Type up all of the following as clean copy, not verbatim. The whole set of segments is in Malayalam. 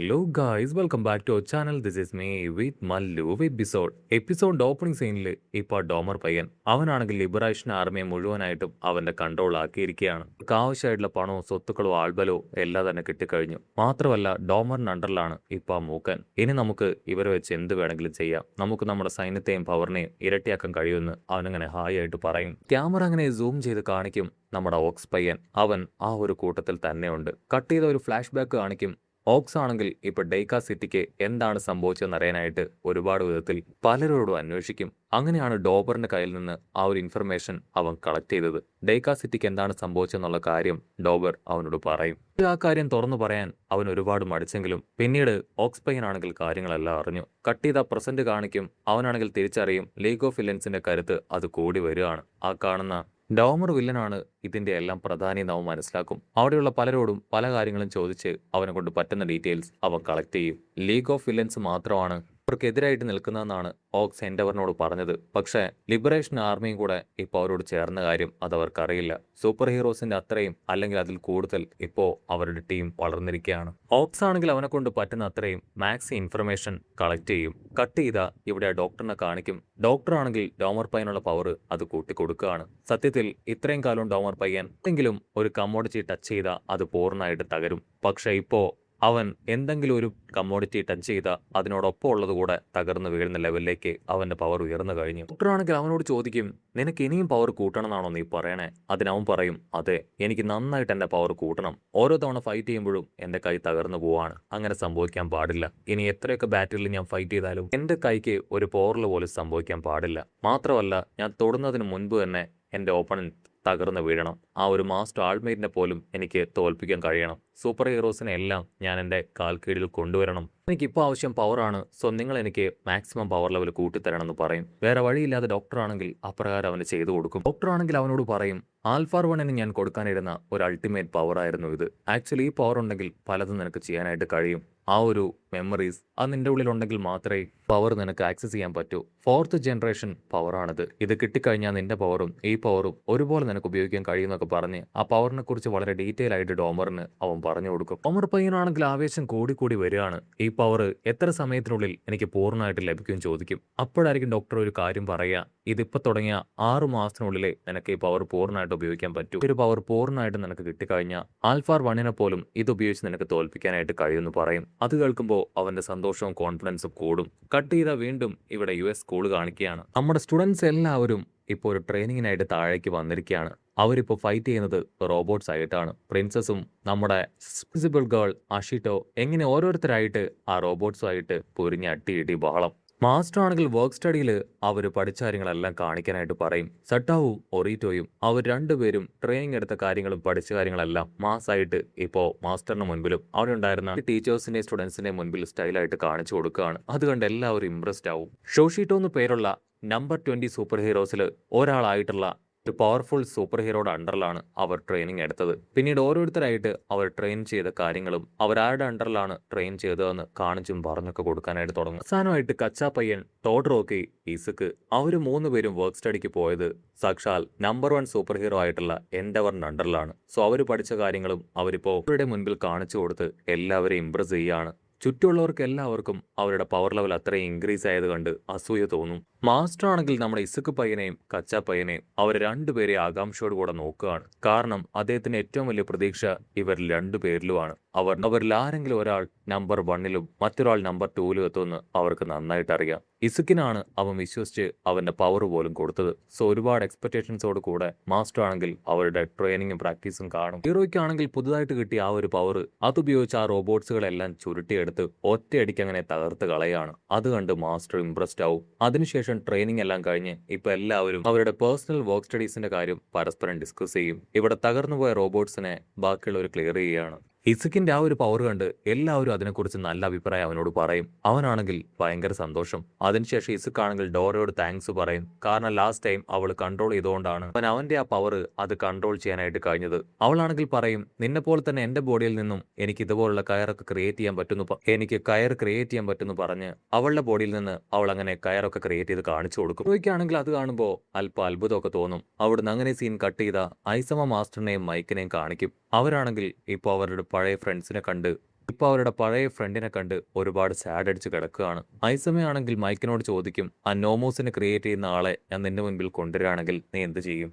Hello guys, welcome back to our channel. This is me with Mallu episode. Episode opening സീനിൽ ഇപ്പോൾ ഡോമർ പയ്യൻ അവനാണെങ്കിൽ ലിബറേഷൻ ആർമിയെ മുഴുവനായിട്ടും അവന്റെ കൺട്രോൾ ആക്കിയിരിക്കുകയാണ്. ആവശ്യമായിട്ടുള്ള പണവും സ്വത്തുക്കളും ആൾബലവും എല്ലാം തന്നെ കിട്ടിക്കഴിഞ്ഞു. മാത്രമല്ല ഡോമറിന്റെ അണ്ടറിലാണ് ഇപ്പോൾ മൂക്കൻ. ഇനി നമുക്ക് ഇവരെ വെച്ച് എന്ത് വേണമെങ്കിലും ചെയ്യാം. നമുക്ക് നമ്മുടെ സൈന്യത്തെയും പവറിനെയും ഇരട്ടിയാക്കാൻ കഴിയുമെന്ന് അവനങ്ങനെ ഹായ് ആയിട്ട് പറയും. ക്യാമറ അങ്ങനെ സൂം ചെയ്ത് കാണിക്കും. നമ്മുടെ ഓക്സ് പയ്യൻ അവൻ ആ ഒരു കൂട്ടത്തിൽ തന്നെയുണ്ട്. കട്ട് ചെയ്ത ഒരു ഫ്ലാഷ് ബാക്ക് കാണിക്കും. ഓക്സ് ആണെങ്കിൽ ഇപ്പൊ ഡെയ്ക്ക സിറ്റിക്ക് എന്താണ് സംഭവിച്ചതെന്ന് അറിയാനായിട്ട് ഒരുപാട് വിധത്തിൽ പലരോടും അന്വേഷിക്കും. അങ്ങനെയാണ് ഡോബറിന്റെ കയ്യിൽ നിന്ന് ആ ഒരു ഇൻഫർമേഷൻ അവൻ കളക്ട് ചെയ്തത്. ഡെയ്ക്ക സിറ്റിക്ക് എന്താണ് സംഭവിച്ചെന്നുള്ള കാര്യം ഡോബർ അവനോട് പറയും. ആ കാര്യം തുറന്നു പറയാൻ അവൻ ഒരുപാട് മടിച്ചെങ്കിലും പിന്നീട് ഓക്സ് പയ്യനാണെങ്കിൽ കാര്യങ്ങളെല്ലാം അറിഞ്ഞു. കട്ട് ചെയ്ത പ്രസന്റ് കാണിക്കും. അവനാണെങ്കിൽ തിരിച്ചറിയും ലീഗ് ഓഫ് വില്ലൻസിന്റെ കരുത്ത് അത് കൂടി വരികയാണ്. ആ കാണുന്ന ഡോമർ വില്ലനാണ് ഇതിന്റെ എല്ലാം പ്രധാനി എന്ന് അവൻ മനസ്സിലാക്കും. അവിടെയുള്ള പലരോടും പല കാര്യങ്ങളും ചോദിച്ച് അവനെ കൊണ്ട് പറ്റുന്ന ഡീറ്റെയിൽസ് അവൻ കളക്ട് ചെയ്യും. ലീഗ് ഓഫ് വില്ലൻസ് മാത്രമാണ് അവർക്കെതിരായിട്ട് നിൽക്കുന്നതെന്നാണ് ഓക്സ് എൻഡവറിനോട് പറഞ്ഞത്. പക്ഷേ ലിബറേഷൻ ആർമിയും കൂടെ ഇപ്പോൾ അവരോട് ചേർന്ന കാര്യം അത് അവർക്കറിയില്ല. സൂപ്പർ ഹീറോസിന്റെ അത്രയും അല്ലെങ്കിൽ അതിൽ കൂടുതൽ ഇപ്പോൾ അവരുടെ ടീം വളർന്നിരിക്കുകയാണ്. ഓക്സ് ആണെങ്കിൽ അവനെ കൊണ്ട് പറ്റുന്ന അത്രയും മാക്സി ഇൻഫർമേഷൻ കളക്ട് ചെയ്യും. കട്ട് ചെയ്ത ഇവിടെ ഡോക്ടറിനെ കാണിക്കും. ഡോക്ടർ ആണെങ്കിൽ ഡോമർ പയ്യനുള്ള പവർ അത് കൂട്ടിക്കൊടുക്കുകയാണ്. സത്യത്തിൽ ഇത്രയും കാലം ഡോമർ പയ്യൻ എന്തെങ്കിലും ഒരു കമ്മോഡിറ്റി ടച്ച് ചെയ്താൽ അത് പൂർണ്ണമായിട്ട് തകരും. പക്ഷേ ഇപ്പോൾ അവൻ എന്തെങ്കിലും ഒരു കമ്മോഡിറ്റി ടച്ച് ചെയ്ത അതിനോടൊപ്പം ഉള്ളത് കൂടെ തകർന്നു വീഴുന്ന ലെവലിലേക്ക് അവന്റെ പവർ ഉയർന്നു കഴിഞ്ഞു. ഡോക്ടറാണെങ്കിൽ അവനോട് ചോദിക്കും, നിനക്ക് ഇനിയും പവർ കൂട്ടണമെന്നാണോ നീ പറയണേ? അതിനവൻ പറയും, അതെ, എനിക്ക് നന്നായിട്ട് എന്റെ പവർ കൂട്ടണം. ഓരോ തവണ ഫൈറ്റ് ചെയ്യുമ്പോഴും എന്റെ കൈ തകർന്നു പോവാണ്. അങ്ങനെ സംഭവിക്കാൻ പാടില്ല. ഇനി എത്രയൊക്കെ ബാറ്റിൽ ഞാൻ ഫൈറ്റ് ചെയ്താലും എന്റെ കൈക്ക് ഒരു പോറൽ പോലും സംഭവിക്കാൻ പാടില്ല. മാത്രമല്ല, ഞാൻ തൊടുന്നതിന് മുൻപ് തന്നെ എന്റെ ഓപ്പണന്റ് തകർന്നു വീഴണം. ആ ഒരു മാസ്റ്റർ ആൾമേറ്റിനെ പോലും എനിക്ക് തോൽപ്പിക്കാൻ കഴിയണം. സൂപ്പർ ഹീറോസിനെ എല്ലാം ഞാൻ എൻ്റെ കാൽക്കീഴിൽ കൊണ്ടുവരണം. എനിക്കിപ്പോൾ ആവശ്യം പവറാണ്. സോ നിങ്ങൾ എനിക്ക് മാക്സിമം പവർ ലെവൽ കൂട്ടിത്തരണം എന്ന് പറയും. വേറെ വഴിയില്ലാതെ ഡോക്ടറാണെങ്കിൽ അപ്രകാരം അവന് ചെയ്തു കൊടുക്കും. ഡോക്ടറാണെങ്കിൽ അവനോട് പറയും, ആൽഫാർ വണ്ണിന് ഞാൻ കൊടുക്കാനിരുന്ന ഒരു അൾട്ടിമേറ്റ് പവർ ആയിരുന്നു ഇത്. ആക്ച്വലി ഈ പവർ ഉണ്ടെങ്കിൽ പലതും നിനക്ക് ചെയ്യാനായിട്ട് കഴിയും. ആ ഒരു മെമ്മറീസ് അത് നിന്റെ ഉള്ളിലുണ്ടെങ്കിൽ മാത്രമേ പവർ നിനക്ക് ആക്സസ് ചെയ്യാൻ പറ്റൂ. 4th generation പവറാണിത്. ഇത് കിട്ടിക്കഴിഞ്ഞാൽ നിന്റെ പവറും ഈ പവറും ഒരുപോലെ നിനക്ക് ഉപയോഗിക്കാൻ കഴിയുമെന്നൊക്കെ പറഞ്ഞ് ആ പവറിനെ കുറിച്ച് വളരെ ഡീറ്റെയിൽ ആയിട്ട് ഡോമറിന് അവൻ പറഞ്ഞു കൊടുക്കും. ഡോമർ പയ്യനാണെങ്കിൽ ആവേശം കൂടി വരികയാണ്. ഈ പവർ എത്ര സമയത്തിനുള്ളിൽ എനിക്ക് പൂർണ്ണമായിട്ട് ലഭിക്കുമെന്ന് ചോദിക്കും. അപ്പോഴായിരിക്കും ഡോക്ടർ ഒരു കാര്യം പറയുക, ഇതിപ്പോ തുടങ്ങിയ 6 മാസത്തിനുള്ളിലെ നിനക്ക് ഈ പവർ പൂർണ്ണമായിട്ട് ഉപയോഗിക്കാൻ പറ്റും. ഒരു പവർ പൂർണ്ണമായിട്ട് നിനക്ക് കിട്ടിക്കഴിഞ്ഞാൽ ആൽഫാർ വണ്ണിനെ പോലും ഇത് ഉപയോഗിച്ച് നിനക്ക് തോൽപ്പിക്കാനായിട്ട് കഴിയുമെന്ന് പറയും. അത് കേൾക്കുമ്പോൾ അവന്റെ സന്തോഷവും കോൺഫിഡൻസും കൂടും. കട്ട് ചെയ്ത വീണ്ടും ഇവിടെ US സ്കൂൾ കാണിക്കുകയാണ്. നമ്മുടെ സ്റ്റുഡൻസ് എല്ലാവരും ഇപ്പോൾ ഒരു ട്രെയിനിങ്ങിനായിട്ട് താഴേക്ക് വന്നിരിക്കുകയാണ്. അവരിപ്പോൾ ഫൈറ്റ് ചെയ്യുന്നത് റോബോട്ട്സ് ആയിട്ടാണ്. പ്രിൻസസും നമ്മുടെ പ്രിൻസിപ്പൽ ഗേൾ അഷിട്ടോ എങ്ങനെ ഓരോരുത്തരായിട്ട് ആ റോബോട്ട്സുമായിട്ട് പൊരിഞ്ഞ് അട്ടിയിട്ടി ബഹളം. മാസ്റ്റർ ആണെങ്കിൽ വർക്ക് സ്റ്റഡിയിൽ അവർ പഠിച്ച കാര്യങ്ങളെല്ലാം കാണിക്കാനായിട്ട് പറയും. സട്ടാവും ഒറീറ്റോയും അവർ രണ്ടുപേരും ട്രെയിനിങ് എടുത്ത കാര്യങ്ങളും പഠിച്ച കാര്യങ്ങളെല്ലാം മാസായിട്ട് ഇപ്പോൾ മാസ്റ്ററിന് മുൻപിലും അവിടെ ഉണ്ടായിരുന്ന ടീച്ചേഴ്സിന്റെ സ്റ്റുഡൻസിന്റെ മുൻപിൽ സ്റ്റൈലായിട്ട് കാണിച്ചു കൊടുക്കുകയാണ്. അത് കണ്ട് എല്ലാവരും ഇംപ്രസ്ഡ് ആവും. ഷോഷിട്ടോ എന്ന് പേരുള്ള നമ്പർ 20 സൂപ്പർ ഹീറോസിൽ ഒരാളായിട്ടുള്ള ഒരു പവർഫുൾ സൂപ്പർ ഹീറോയുടെ അണ്ടറിലാണ് അവർ ട്രെയിനിങ് എടുത്തത്. പിന്നീട് ഓരോരുത്തരായിട്ട് അവർ ട്രെയിൻ ചെയ്ത കാര്യങ്ങളും അവരാരുടെ അണ്ടറിലാണ് ട്രെയിൻ ചെയ്തതെന്ന് കാണിച്ചും പറഞ്ഞൊക്കെ കൊടുക്കാനായിട്ട് തുടങ്ങും. അവസാനമായിട്ട് കച്ചാ പയ്യൻ, ടോഡ്രോക്കി, ഇസുക്ക് അവർ 3 പേരും വർക്ക് സ്റ്റഡിക്ക് പോയത് സാക്ഷാൽ നമ്പർ 1 സൂപ്പർ ഹീറോ ആയിട്ടുള്ള എൻഡവറിന്റെ അണ്ടറിലാണ്. സോ അവർ പഠിച്ച കാര്യങ്ങളും അവരിപ്പോൾ അവരുടെ മുൻപിൽ കാണിച്ചു കൊടുത്ത് എല്ലാവരെയും ഇംപ്രസ് ചെയ്യുകയാണ്. ചുറ്റുമുള്ളവർക്ക് എല്ലാവർക്കും അവരുടെ പവർ ലെവൽ അത്രയും ഇൻക്രീസ് ആയത് കണ്ട് അസൂയ തോന്നും. മാസ്റ്റർ ആണെങ്കിൽ നമ്മുടെ ഇസുക്ക് പയ്യനെയും കച്ചാ പയ്യനെയും അവർ രണ്ടുപേരെ ആകാംക്ഷയോട് കൂടെ നോക്കുകയാണ്. കാരണം അദ്ദേഹത്തിന് ഏറ്റവും വലിയ പ്രതീക്ഷ ഇവരിൽ 2 പേരിലുമാണ്. അവരിൽ ആരെങ്കിലും ഒരാൾ നമ്പർ 1ലും മറ്റൊരാൾ നമ്പർ 2ലും എത്തുമെന്ന് അവർക്ക് നന്നായിട്ട് അറിയാം. ഇസുക്കിനാണ് അവൻ വിശ്വസിച്ച് അവന്റെ പവർ പോലും കൊടുത്തത്. സോ ഒരുപാട് എക്സ്പെക്ടേഷൻസോട് കൂടെ മാസ്റ്റർ ആണെങ്കിൽ അവരുടെ ട്രെയിനിങ്ങും പ്രാക്ടീസും കാണും. ഹീറോയ്ക്കാണെങ്കിൽ പുതുതായിട്ട് കിട്ടിയ ആ ഒരു പവർ അതുപയോഗിച്ച് ആ റോബോട്ട്സുകളെല്ലാം ചുരുട്ടിയെടുത്ത് ഒറ്റയടിക്ക് അങ്ങനെ തകർത്ത് കളയാണ്. അത് കണ്ട് മാസ്റ്റർ ഇംപ്രസ്ഡ് ആവും. അതിനുശേഷം ട്രെയിനിങ് എല്ലാം കഴിഞ്ഞ് ഇപ്പൊ എല്ലാവരും അവരുടെ പേഴ്സണൽ വർക്ക് സ്റ്റഡീസിന്റെ കാര്യം പരസ്പരം ഡിസ്കസ് ചെയ്യും. ഇവിടെ തകർന്നുപോയ റോബോട്ട്സിനെ ബാക്കിയുള്ളവർ ക്ലിയർ ചെയ്യുകയാണ്. ഇസുക്കിന്റെ ആ ഒരു പവർ കണ്ട് എല്ലാവരും അതിനെക്കുറിച്ച് നല്ല അഭിപ്രായം അവനോട് പറയും. അവനാണെങ്കിൽ ഭയങ്കര സന്തോഷം. അതിനുശേഷം ഇസുക്കാണെങ്കിൽ ഡോറയോട് താങ്ക്സ് പറയും. കാരണം ലാസ്റ്റ് ടൈം അവൾ കൺട്രോൾ ചെയ്തുകൊണ്ടാണ് അവന്റെ ആ പവർ അത് കൺട്രോൾ ചെയ്യാനായിട്ട് കഴിഞ്ഞത്. അവളാണെങ്കിൽ പറയും, നിന്നെ പോലെ തന്നെ എന്റെ ബോഡിയിൽ നിന്നും എനിക്ക് ഇതുപോലുള്ള കയറൊക്കെ ക്രിയേറ്റ് ചെയ്യാൻ പറ്റുന്നു, എനിക്ക് കയർ ക്രിയേറ്റ് ചെയ്യാൻ പറ്റുന്നു പറഞ്ഞ് അവളുടെ ബോഡിയിൽ നിന്ന് അവൾ അങ്ങനെ കയറൊക്കെ ക്രിയേറ്റ് ചെയ്ത് കാണിച്ചു കൊടുക്കും. ഹീറോയ്ക്കാണെങ്കിൽ അത് കാണുമ്പോൾ അല്പം അത്ഭുതമൊക്കെ തോന്നും. അവിടുന്ന് അങ്ങനെ സീൻ കട്ട് ചെയ്ത ഐസമ മാസ്റ്ററിനെയും മൈക്കിനെയും കാണിക്കും. അവരാണെങ്കിൽ ഇപ്പോൾ അവരുടെ പഴയ ഫ്രണ്ട്സിനെ കണ്ട് ഇപ്പൊ അവരുടെ പഴയ ഫ്രണ്ടിനെ കണ്ട് ഒരുപാട് സാഡ് അടിച്ച് കിടക്കുകയാണ്. ഐസമയാണെങ്കിൽ മൈക്കിനോട് ചോദിക്കും, ആ നോമോസിനെ ക്രിയേറ്റ് ചെയ്യുന്ന ആളെ ഞാൻ നിന്റെ മുൻപിൽ കൊണ്ടുവരികയാണെങ്കിൽ നീ എന്ത് ചെയ്യും?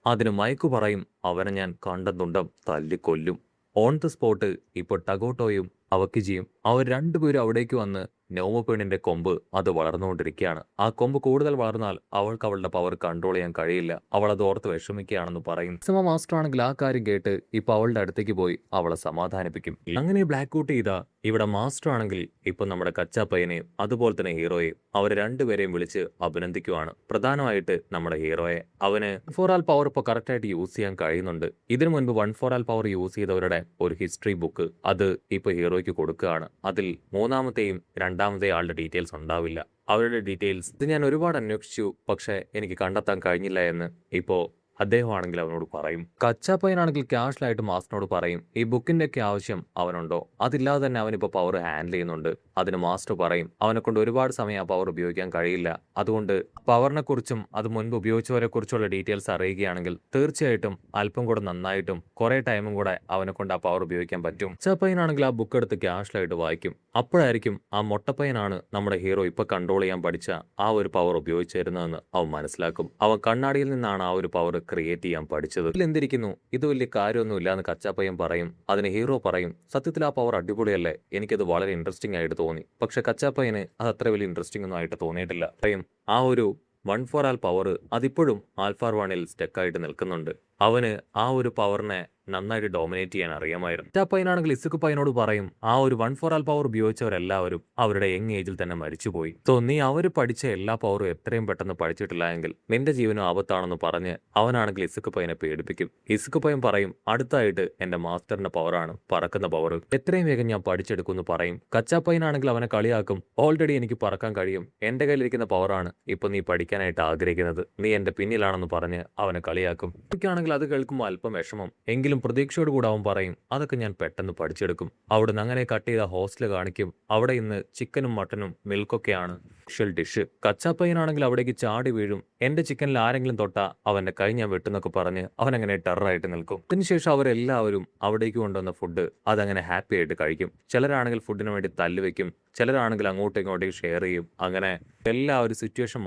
അതിന് മൈക്ക് പറയും, അവനെ ഞാൻ കണ്ടെന്നുണ്ടം തല്ലിക്കൊല്ലും. ഓൺ ദ സ്പോട്ട് ഇപ്പോൾ ടഗോട്ടോയും അവക്കിജിയും അവർ രണ്ടുപേരും അവിടേക്ക് വന്ന് നോമോ പെണ്ണിന്റെ കൊമ്പ് അത് വളർന്നുകൊണ്ടിരിക്കുകയാണ്. ആ കൊമ്പ് കൂടുതൽ വളർന്നാൽ അവൾക്ക് അവളുടെ പവർ കൺട്രോൾ ചെയ്യാൻ കഴിയില്ല. അവൾ അത് ഓർത്ത് വിഷമിക്കുകയാണെന്ന് പറയും. സിമ മാസ്റ്റർ ആണെങ്കിൽ ആ കാര്യം കേട്ട് ഇപ്പൊ അവളുടെ അടുത്തേക്ക് പോയി അവളെ സമാധാനിപ്പിക്കും. അങ്ങനെ ബ്ലാക്ക് ഔട്ട് ചെയ്ത ഇവിടെ മാസ്റ്റർ ആണെങ്കിൽ ഇപ്പൊ നമ്മുടെ കച്ചാപ്പയ്യനെയും അതുപോലെ തന്നെ ഹീറോയെയും അവരെ രണ്ടുപേരെയും വിളിച്ച് അഭിനന്ദിക്കുവാണ്. പ്രധാനമായിട്ട് നമ്മുടെ ഹീറോയെ. അവന് ഫോർ ആൽ പവർ ഇപ്പോൾ കറക്റ്റ് ആയിട്ട് യൂസ് ചെയ്യാൻ കഴിയുന്നുണ്ട്. ഇതിനു മുൻപ് 1 4 പവർ യൂസ് ചെയ്തവരുടെ ഒരു ഹിസ്റ്ററി ബുക്ക് അത് ഇപ്പൊ ഹീറോയ്ക്ക് കൊടുക്കുകയാണ്. അതിൽ മൂന്നാമത്തെയും രണ്ടാമത്തെ ആളുടെ ഡീറ്റെയിൽസ് ഉണ്ടാവില്ല. അവരുടെ ഡീറ്റെയിൽസ് ഇത് ഞാൻ ഒരുപാട് അന്വേഷിച്ചു, പക്ഷെ എനിക്ക് കണ്ടെത്താൻ കഴിഞ്ഞില്ല എന്ന് ഇപ്പോ അദ്ദേഹമാണെങ്കിൽ അവനോട് പറയും. കച്ചാപ്പയ്യനാണെങ്കിൽ ക്യാഷ്വലായിട്ട് മാസ്റ്ററിനോട് പറയും, ഈ ബുക്കിന്റെ ഒക്കെ ആവശ്യം അവനുണ്ടോ? അതില്ലാതെ തന്നെ അവനിപ്പോൾ പവർ ഹാൻഡിൽ ചെയ്യുന്നുണ്ട്. അതിന് മാസ്റ്റർ പറയും, അവനെ കൊണ്ട് ഒരുപാട് സമയം ആ പവർ ഉപയോഗിക്കാൻ കഴിയില്ല. അതുകൊണ്ട് പവറിനെ കുറിച്ചും അത് മുൻപ് ഉപയോഗിച്ചവരെ കുറിച്ചുള്ള ഡീറ്റെയിൽസ് അറിയുകയാണെങ്കിൽ തീർച്ചയായിട്ടും അല്പം കൂടെ നന്നായിട്ടും കുറെ ടൈമും കൂടെ അവനെ കൊണ്ട് ആ പവർ ഉപയോഗിക്കാൻ പറ്റും. കച്ചാപ്പയ്യനാണെങ്കിൽ ആ ബുക്ക് എടുത്ത് ക്യാഷ്വലായിട്ട് വായിക്കും. അപ്പോഴായിരിക്കും ആ മൊട്ടപ്പയ്യനാണ് നമ്മുടെ ഹീറോ ഇപ്പൊ കൺട്രോൾ ചെയ്യാൻ പഠിച്ച ആ ഒരു പവർ ഉപയോഗിച്ചു തരുന്നതെന്ന് അവൻ മനസ്സിലാക്കും. അവൻ കണ്ണാടിയിൽ നിന്നാണ് ആ ഒരു പവർ ക്രിയേറ്റ് ചെയ്യാൻ പഠിച്ചത്. ഇതിലെന്തിരിക്കുന്നു, ഇത് വലിയ കാര്യമൊന്നുമില്ല എന്ന് കച്ചാപ്പയ്യൻ പറയും. അതിന് ഹീറോ പറയും, സത്യത്തിൽ ആ പവർ അടിപൊളിയല്ലേ, എനിക്കത് വളരെ ഇൻട്രസ്റ്റിംഗ് ആയിട്ട് തോന്നി. പക്ഷെ കച്ചാപ്പയ്യന് അത് അത്ര വലിയ ഇൻട്രസ്റ്റിംഗ് ഒന്നും ആയിട്ട് തോന്നിയിട്ടില്ല. പറയും, ആ ഒരു 1 4 ആൽ പവർ അതിപ്പോഴും ആൽഫാർ 1ൽ സ്റ്റക്കായിട്ട് നിൽക്കുന്നുണ്ട്. അവന് ആ ഒരു പവറിനെ നന്നായിട്ട് ഡോമിനേറ്റ് ചെയ്യാൻ അറിയാമായിരുന്നു. കച്ചാപ്പയ്യനാണെങ്കിൽ ഇസുക്ക് പയ്യനോട് പറയും, ആ ഒരു 1 4 ആൽ പവർ ഉപയോഗിച്ചവരെല്ലാവരും അവരുടെ യങ് ഏജിൽ തന്നെ മരിച്ചുപോയി. സോ നീ അവർ പഠിച്ച എല്ലാ പവറും എത്രയും പെട്ടെന്ന് പഠിച്ചിട്ടില്ല എങ്കിൽ നിന്റെ ജീവനും ആപത്താണെന്ന് പറഞ്ഞ് അവനാണെങ്കിൽ ഇസുക്ക് പയ്യനെ പേടിപ്പിക്കും. ഇസുക്ക് പയ്യൻ പറയും, അടുത്തായിട്ട് എന്റെ മാസ്റ്ററിന്റെ പവറാണ് പറക്കുന്ന പവർ, എത്രയും വേഗം ഞാൻ പഠിച്ചെടുക്കുമെന്ന് പറയും. കച്ചാപ്പയ്യനാണെങ്കിൽ അവനെ കളിയാക്കും, ഓൾറെഡി എനിക്ക് പറക്കാൻ കഴിയും, എന്റെ കയ്യിലിരിക്കുന്ന പവറാണ് ഇപ്പൊ നീ പഠിക്കാനായിട്ട് ആഗ്രഹിക്കുന്നത്, നീ എന്റെ പിന്നിലാണെന്ന് പറഞ്ഞ് അവനെ കളിയാക്കും. എനിക്കാണെങ്കിൽ അത് കേൾക്കുമ്പോൾ അല്പം വിഷമം എങ്കിലും പ്രതീക്ഷയോട് കൂടെ അവൻ പറയും, അതൊക്കെ ഞാൻ പെട്ടെന്ന് പഠിച്ചെടുക്കും. അവിടുന്ന് അങ്ങനെ കട്ട് ചെയ്ത ഹോസ്റ്റൽ കാണിക്കും. അവിടെ ഇന്ന് ചിക്കനും മട്ടനും മിൽക്കൊക്കെയാണ് സ്പെഷ്യൽ ഡിഷ്. കച്ചാപ്പയ്യനാണെങ്കിൽ അവിടേക്ക് ചാടി വീഴും. എന്റെ ചിക്കനിൽ ആരെങ്കിലും തൊട്ടാ അവന്റെ കൈ ഞാൻ വെട്ടുന്നൊക്കെ പറഞ്ഞ് അവൻ അങ്ങനെ ടെററായിട്ട് നിൽക്കും. അതിനുശേഷം അവരെല്ലാവരും അവിടേക്ക് കൊണ്ടുവന്ന ഫുഡ് അതങ്ങനെ ഹാപ്പി ആയിട്ട് കഴിക്കും. ചിലരാണെങ്കിൽ ഫുഡിന് വേണ്ടി തല്ലുവെക്കും, ചിലരാണെങ്കിൽ അങ്ങോട്ടും ഇങ്ങോട്ടേക്ക് ഷെയർ ചെയ്യും. അങ്ങനെ എല്ലാവരും സിറ്റുവേഷൻ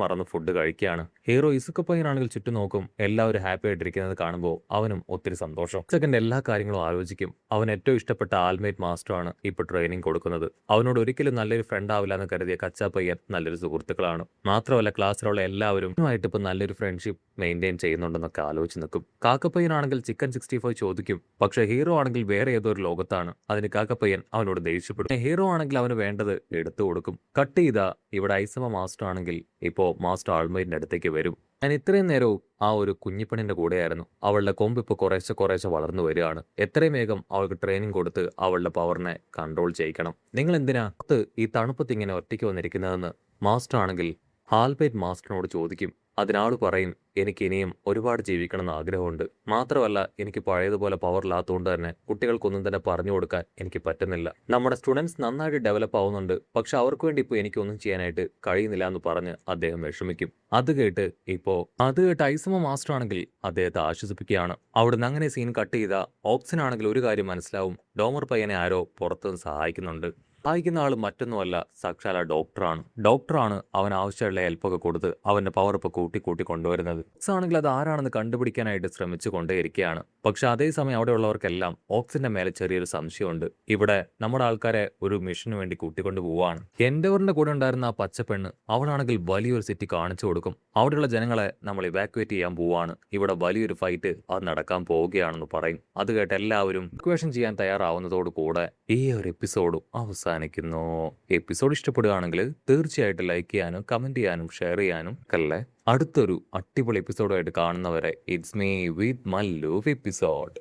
മറന്ന് ഫുഡ് കഴിക്കുകയാണ്. ഹീറോ ഇസുക്ക് പയ്യനാണെങ്കിൽ ചുറ്റും നോക്കും. എല്ലാവരും ഹാപ്പി ആയിട്ടിരിക്കുന്നത് കാണുമ്പോൾ അവനും ഒത്തിരി സന്തോഷം. സെക്കൻഡ് എല്ലാ കാര്യങ്ങളും ആലോചിക്കും. അവൻ ഏറ്റവും ഇഷ്ടപ്പെട്ട ആൽമേറ്റ് മാസ്റ്ററാണ് ഇപ്പൊ ട്രെയിനിങ് കൊടുക്കുന്നത്. അവനോട് ഒരിക്കലും നല്ലൊരു ഫ്രണ്ട് ആവില്ല എന്ന് കരുതിയ കച്ചാപ്പയ്യൻ നല്ലൊരു സുഹൃത്തുക്കളാണ്. മാത്രമല്ല ക്ലാസ്സിലുള്ള എല്ലാവരും ആയിട്ട് ഇപ്പൊ നല്ലൊരു ഫ്രണ്ട്ഷിപ്പ് മെയിൻറ്റെയിൻ ചെയ്യുന്നുണ്ടെന്നൊക്കെ ആലോചിച്ച് നിൽക്കും. കാക്കപ്പയ്യനാണെങ്കിൽ ചിക്കൻ 65 ചോദിക്കും. പക്ഷെ ഹീറോ ആണെങ്കിൽ വേറെ ഏതോ ഒരു ലോകത്താണ്. അതിന് കാക്കപ്പയ്യൻ അവനോട് ദേഷ്യപ്പെടും. ഹീറോ ആണെങ്കിൽ അവന് വേണ്ടത് എടുത്തു കൊടുക്കും. കട്ട് ചെയ്ത ഇവിടെ ഐസമ മാസ്റ്റർ ആണെങ്കിൽ ഇപ്പോ മാസ്റ്റർ ആൾമൈറ്റിന്റെ അടുത്തേക്ക് വരും. ഞാൻ ഇത്രയും നേരവും ആ ഒരു കുഞ്ഞിപ്പണിന്റെ കൂടെയായിരുന്നു. അവളുടെ കൊമ്പ് ഇപ്പോൾ കുറേശ്ശെ വളർന്നു വരികയാണ്. എത്രയും വേഗം അവൾക്ക് ട്രെയിനിങ് കൊടുത്ത് അവളുടെ പവറിനെ കൺട്രോൾ ചെയ്യിക്കണം. നിങ്ങൾ എന്തിനാ ഈ തണുപ്പത്ത് ഇങ്ങനെ ഒറ്റയ്ക്ക് വന്നിരിക്കുന്നതെന്ന് മാസ്റ്റർ ആണെങ്കിൽ ആൽബർട്ട് മാസ്റ്ററിനോട് ചോദിക്കും. അതിനാൾ പറയും, എനിക്ക് ഇനിയും ഒരുപാട് ജീവിക്കണമെന്ന് ആഗ്രഹമുണ്ട്. മാത്രമല്ല എനിക്ക് പഴയതുപോലെ പവർ ഇല്ലാത്തതുകൊണ്ട് തന്നെ കുട്ടികൾക്കൊന്നും തന്നെ പറഞ്ഞു കൊടുക്കാൻ എനിക്ക് പറ്റുന്നില്ല. നമ്മുടെ സ്റ്റുഡൻസ് നന്നായിട്ട് ഡെവലപ്പ് ആവുന്നുണ്ട്, പക്ഷെ അവർക്ക് വേണ്ടി ഇപ്പോൾ എനിക്കൊന്നും ചെയ്യാനായിട്ട് കഴിയുന്നില്ല എന്ന് പറഞ്ഞ് അദ്ദേഹം വിഷമിക്കും. അത് കേട്ട് ഐസമ മാസ്റ്റർ ആണെങ്കിൽ അദ്ദേഹത്തെ ആശ്വസിപ്പിക്കുകയാണ്. അവിടുന്ന് അങ്ങനെ സീൻ കട്ട് ചെയ്ത ഓപ്സിനാണെങ്കിൽ ഒരു കാര്യം മനസ്സിലാവും, ഡോമർ പയ്യനെ ആരോ പുറത്തുനിന്ന് സഹായിക്കുന്നുണ്ട്. സഹായിക്കുന്ന ആൾ മറ്റൊന്നുമല്ല, സാക്ഷാൽ ഡോക്ടറാണ് അവൻ ആവശ്യമുള്ള ഹെൽപ്പൊക്കെ കൊടുത്ത് അവന്റെ പവർ ഇപ്പോൾ കൂട്ടി കൊണ്ടുവരുന്നത്. ഓക്സ് ആണെങ്കിൽ അത് ആരാണെന്ന് കണ്ടുപിടിക്കാനായിട്ട് ശ്രമിച്ചു കൊണ്ടേയിരിക്കുകയാണ്. പക്ഷെ അതേസമയം അവിടെയുള്ളവർക്കെല്ലാം ഓക്സിന്റെ മേലെ ചെറിയൊരു സംശയമുണ്ട്. ഇവിടെ നമ്മുടെ ആൾക്കാരെ ഒരു മിഷന് വേണ്ടി കൂട്ടിക്കൊണ്ടു പോവാണ്. എൻഡവറിന്റെ കൂടെ ഉണ്ടായിരുന്ന ആ പച്ചപ്പെണ്ണ് അവളാണെങ്കിൽ വലിയൊരു സിറ്റി കാണിച്ചു കൊടുക്കും. അവിടെയുള്ള ജനങ്ങളെ നമ്മൾ ഇവാക്യുവേറ്റ് ചെയ്യാൻ പോവാണ്. ഇവിടെ വലിയൊരു ഫൈറ്റ് അത് നടക്കാൻ പോവുകയാണെന്ന് പറയും. അത് കേട്ട് എല്ലാവരും ഇക്വേഷൻ ചെയ്യാൻ തയ്യാറാവുന്നതോട് കൂടെ ഈ ഒരു എപ്പിസോഡും അവസാനിക്കുന്നു. എപ്പിസോഡ് ഇഷ്ടപ്പെടുകയാണെങ്കിൽ തീർച്ചയായിട്ടും ലൈക്ക് ചെയ്യാനും കമന്റ് ചെയ്യാനും ഷെയർ ചെയ്യാനും അടുത്തൊരു അടിപൊളി എപ്പിസോഡുമായിട്ട് കാണുന്നവരെ it's me with Mallu episode.